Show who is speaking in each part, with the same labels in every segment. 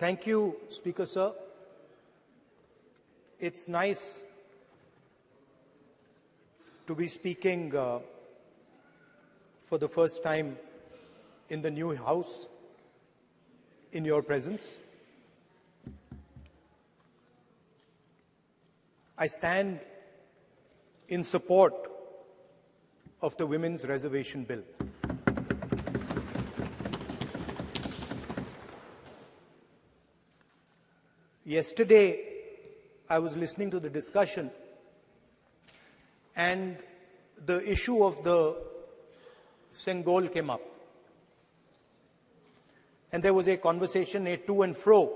Speaker 1: Thank you, Speaker Sir. It's nice to be speaking for the first time in the new House in your presence. I stand in support of the Women's Reservation Bill. Yesterday, I was listening to the discussion, and the issue of the Sengol came up. And there was a conversation, a to and fro,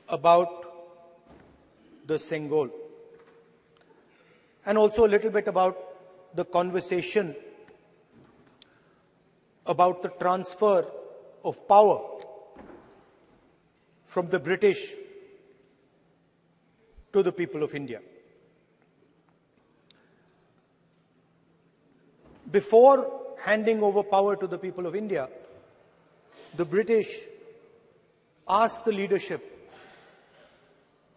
Speaker 1: about the Sengol. And also a little bit about the conversation about the transfer of power from the British to the people of India. Before handing over power to the people of India, the British asked the leadership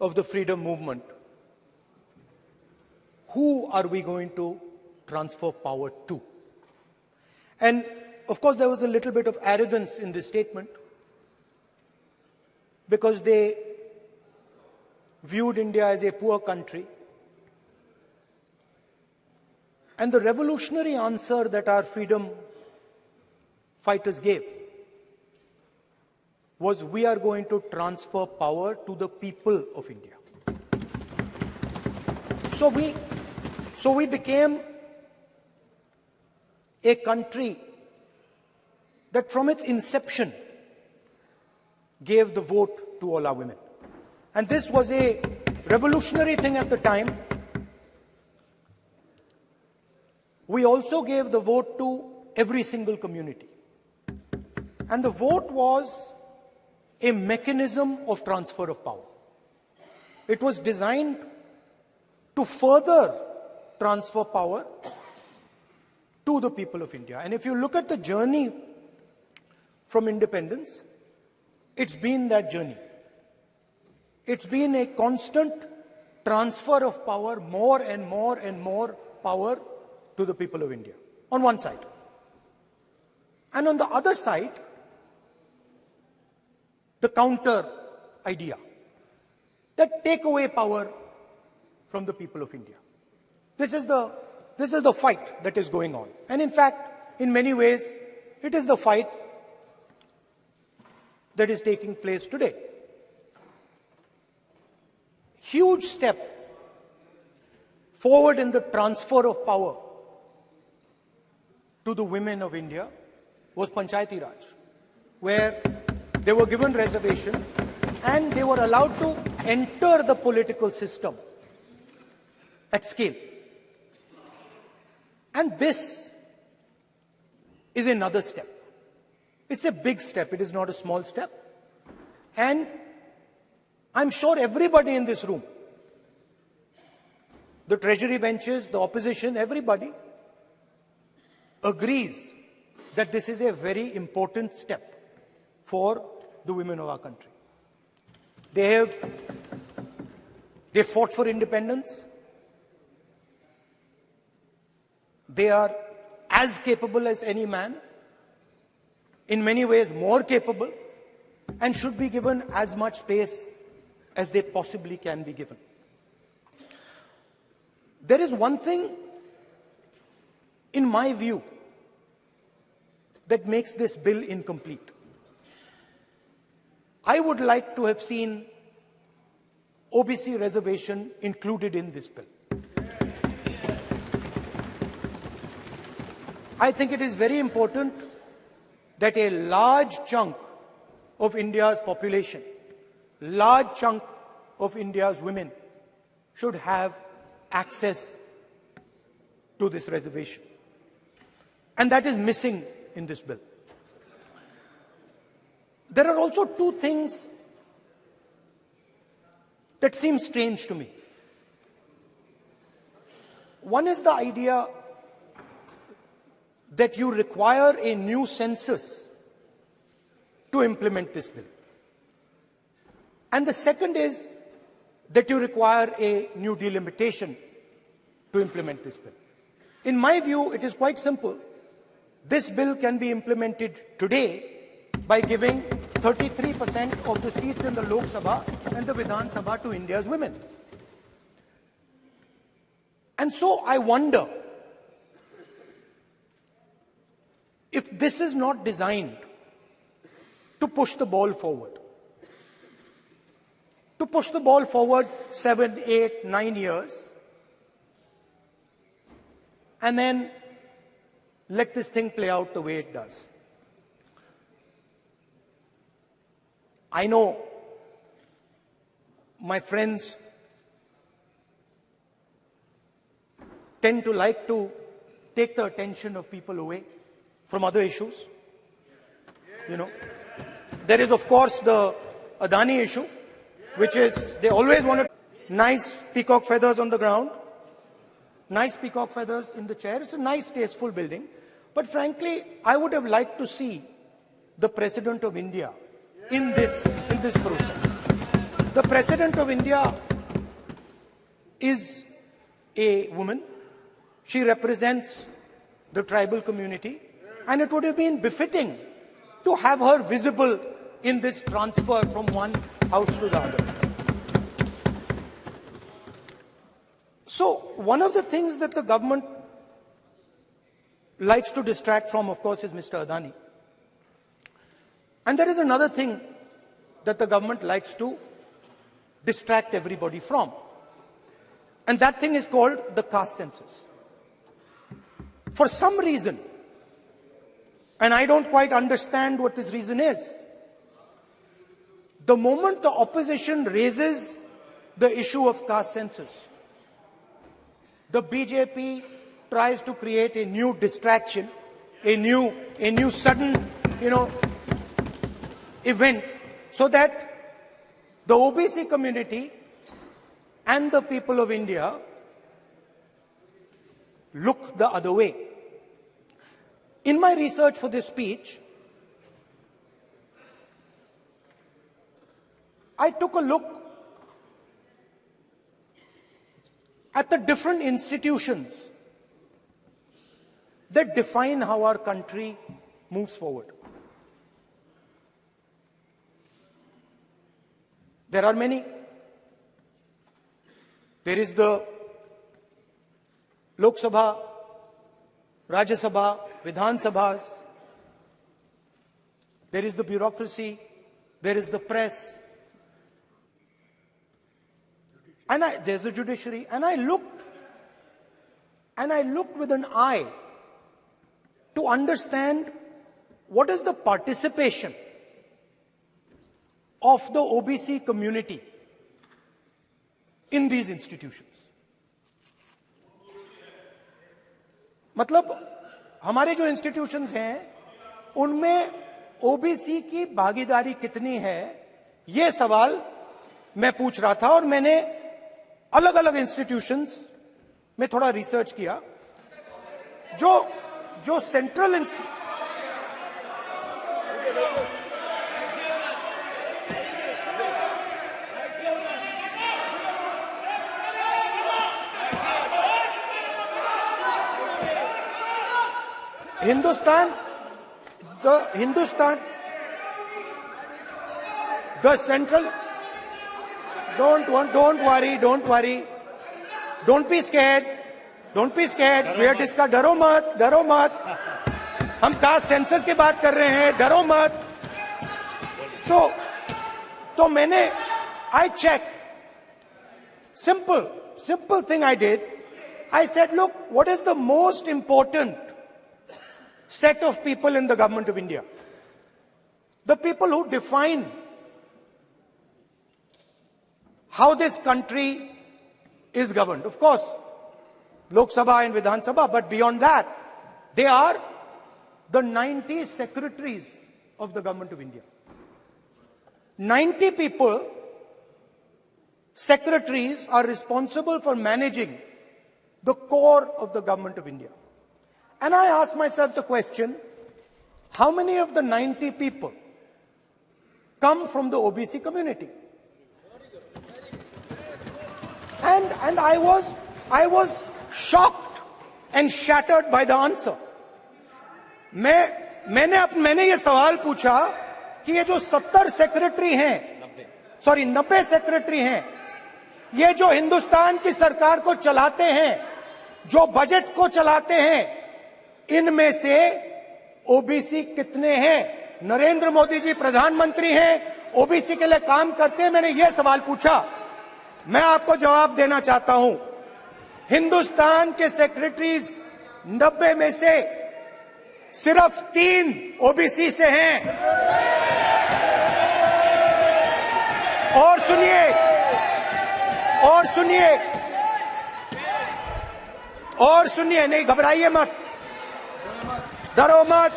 Speaker 1: of the freedom movement, who are we going to transfer power to? And of course, there was a little bit of arrogance in this statement, because they viewed India as a poor country. And the revolutionary answer that our freedom fighters gave was, we are going to transfer power to the people of India. So we became a country that from its inception gave the vote to all our women. And this was a revolutionary thing at the time. We also gave the vote to every single community. And the vote was a mechanism of transfer of power. It was designed to further transfer power to the people of India. And if you look at the journey from independence, it's been that journey. It's been a constant transfer of power, more and more and more power to the people of India, on one side. And on the other side, the counter idea, that take away power from the people of India. This is the fight that is going on. And in fact, in many ways, it is the fight that is taking place today. Huge step forward in the transfer of power to the women of India was Panchayati Raj, where they were given reservation and they were allowed to enter the political system at scale. And this is another step. It's a big step. It is not a small step. And I'm sure everybody in this room, the treasury benches, the opposition, everybody agrees that this is a very important step for the women of our country. They fought for independence. They are as capable as any man, in many ways more capable, and should be given as much space as they possibly can be given. There is one thing, in my view, that makes this bill incomplete. I would like to have seen OBC reservation included in this bill. I think it is very important that a large chunk of India's population, large chunk of India's women should have access to this reservation. And that is missing in this bill. There are also two things that seem strange to me. One is the idea that you require a new census to implement this bill. And the second is that you require a new delimitation to implement this bill. In my view, it is quite simple. This bill can be implemented today by giving 33% of the seats in the Lok Sabha and the Vidhan Sabha to India's women. And so I wonder if this is not designed to push the ball forward. To push the ball forward 7, 8, 9 years, and then let this thing play out the way it does. I know my friends tend to like to take the attention of people away from other issues. You know, there is of course the Adani issue, which is they always wanted nice peacock feathers on the ground, nice peacock feathers in the chair. It's a nice, tasteful building. But frankly, I would have liked to see the President of India in this process. The President of India is a woman. She represents the tribal community, and it would have been befitting to have her visible in this transfer from one house to the other. So, one of the things that the government likes to distract from, of course, is Mr. Adani. And there is another thing that the government likes to distract everybody from. And that thing is called the caste census. For some reason, and I don't quite understand what this reason is, the moment the opposition raises the issue of caste census, the BJP tries to create a new distraction, a new sudden, event, so that the OBC community and the people of India look the other way. In my research for this speech, I took a look at the different institutions that define how our country moves forward. There are many. There is the Lok Sabha, Rajya Sabha, Vidhan Sabhas. There is the bureaucracy. There is the press. And there's the judiciary. And I looked with an eye to understand what is the participation of the OBC community in these institutions. मतलब हमारे जो institutions हैं उनमें OBC की भागीदारी कितनी है, ये सवाल मैं पूछ रहा था और मैंने अलग अलग इंस्टीट्यूशंस में थोड़ा रिसर्च किया. जो central the central, don't worry, don't be scared, we are discussing, डरो मत, हम कास्ट सेंसस की बात कर रहे हैं, डरो मत. तो मैंने, I checked, simple thing I did. I said, look, what is the most important set of people in the government of India? The people who define how this country is governed. Of course, Lok Sabha and Vidhan Sabha, but beyond that, they are the 90 secretaries of the government of India. 90 people, secretaries, are responsible for managing the core of the government of India. And I asked myself the question, how many of the 90 people come from the OBC community. And I was shocked and shattered by the answer. मैंने ये सवाल पूछा कि ये जो 70 secretary हैं, 90 secretary हैं, ये जो हिंदुस्तान की सरकार को चलाते हैं, जो बजट को चलाते हैं, इनमें से ओबीसी कितने हैं? नरेंद्र मोदी जी प्रधानमंत्री हैं, ओबीसी के लिए काम करते हैं। मैंने ये सवाल पूछा। मैं आपको जवाब देना चाहता हूं, हिंदुस्तान के सेक्रेटरीज 90 में से सिर्फ 3 ओबीसी से हैं। और सुनिए, नहीं घबराइए मत, डरो मत।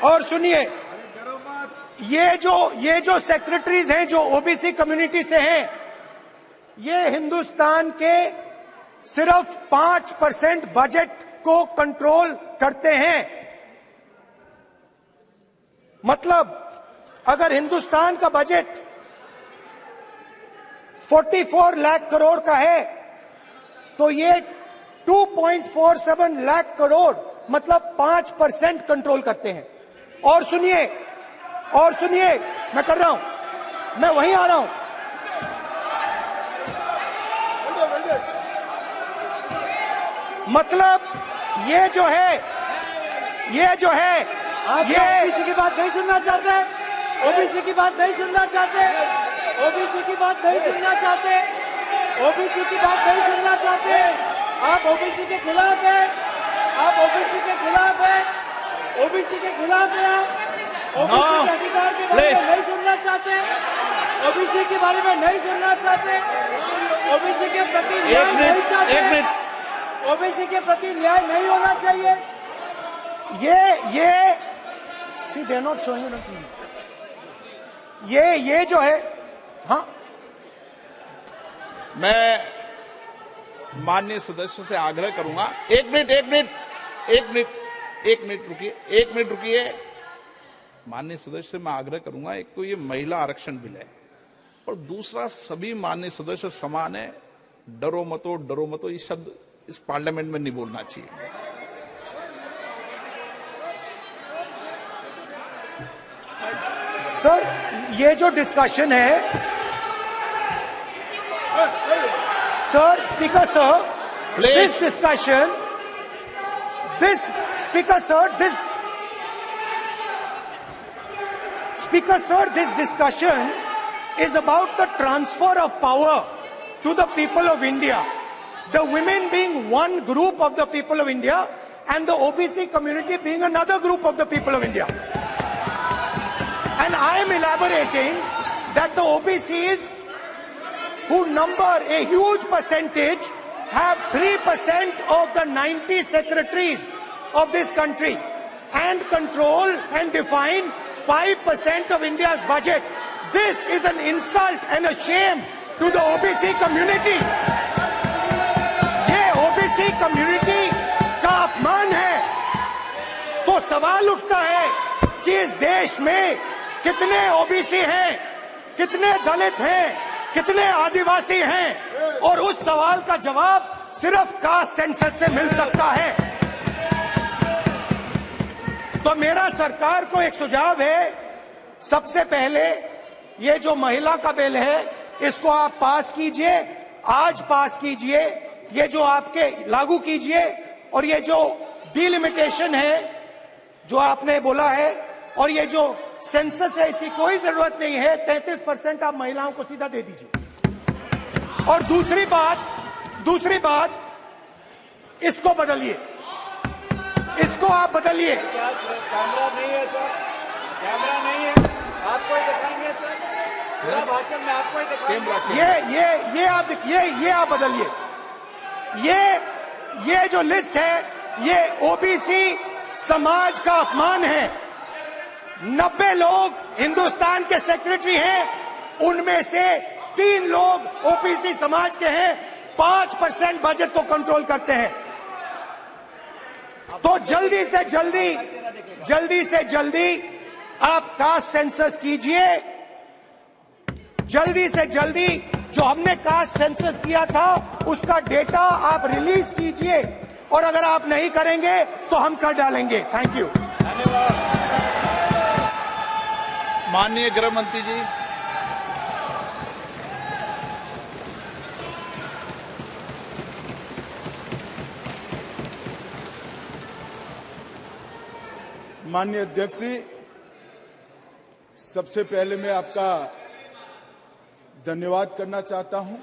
Speaker 1: और सुनिए, ये जो सेक्रेटरीज हैं जो ओबीसी कम्युनिटी से हैं, ये हिंदुस्तान के सिर्फ 5% बजट को कंट्रोल करते हैं। मतलब अगर हिंदुस्तान का बजट 44 लाख करोड़ का है, तो ये 2.47 लाख करोड़ मतलब 5% कंट्रोल करते हैं। और सुनिए, मैं कर रहा हूं, मैं वहीं आ रहा हूं। मतलब ये जो है
Speaker 2: ओबीसी की बात नहीं सुनना चाहते, ओबीसी की बात नहीं सुनना चाहते, ओबीसी की बात नहीं सुनना चाहते, ओबीसी की बात नहीं सुनना चाहते। आप ओबीसी के खिलाफ हैं, आप ओबीसी के खिलाफ हैं, ओबीसी के खिलाफ हैं। ओबीसी के अधिकार के बारे में नहीं सुनना चाहते, ओबीसी के बारे में नहीं सुनना चाहते, ओबीसी के प्रति न्याय नहीं चाहते, ओबीसी के प्रति न्याय नहीं होना चाहिए।
Speaker 1: ये सी दे नॉट शोइंग ये जो है। हाँ,
Speaker 3: मैं माननीय सदस्यों से आग्रह करूंगा, एक मिनट रुकिए। माननीय सदस्य से मैं आग्रह करूंगा, एक तो ये महिला आरक्षण बिल है, और दूसरा सभी माननीय सदस्य समान है। डरो मतो ये शब्द इस पार्लियामेंट में नहीं बोलना चाहिए।
Speaker 1: सर, ये जो डिस्कशन है, sir, speaker sir, this discussion, this discussion is about the transfer of power to the people of India. The women being one group of the people of India and the OBC community being another group of the people of India. And I am elaborating that the OBCs, who number a huge percentage, have 3% of the 90 secretaries of this country and control and define 5% of India's budget. This is an insult and a shame to the OBC community. ये OBC community का अपमान है। तो सवाल उठता है कि इस देश में कितने ओबीसी हैं, कितने दलित हैं, कितने आदिवासी हैं, और उस सवाल का जवाब सिर्फ कास्ट सेंसस से मिल सकता है। तो मेरा सरकार को एक सुझाव है, सबसे पहले ये जो महिला का बिल है, इसको आप पास कीजिए, आज पास कीजिए, ये जो आपके लागू कीजिए, और ये जो डिलिमिटेशन है जो आपने बोला है, और ये जो सेंसस है, इसकी कोई जरूरत नहीं है। 33% आप महिलाओं को सीधा दे दीजिए। और दूसरी बात, इसको बदलिए, इसको आप बदलिए।
Speaker 2: कैमरा नहीं है सर, कैमरा नहीं है, आपको ही दिखाएंगे सर, पूरा भाषण में आपको ही दिखाएंगे।
Speaker 1: ये आप बदलिए। ये जो लिस्ट है, ये ओबीसी समाज का अपमान है। 90 लोग हिंदुस्तान के सेक्रेटरी हैं, उनमें से 3 लोग ओबीसी समाज के हैं, 5% बजट को कंट्रोल करते हैं। तो जल्दी से जल्दी आप कास्ट सेंसस कीजिए, जल्दी से जल्दी। जो हमने कास्ट सेंसस किया था उसका डेटा आप रिलीज कीजिए, और अगर आप नहीं करेंगे तो हम कर डालेंगे। Thank you.
Speaker 3: माननीय गृह मंत्री जी।
Speaker 4: माननीय अध्यक्ष जी, सबसे पहले मैं आपका धन्यवाद करना चाहता हूं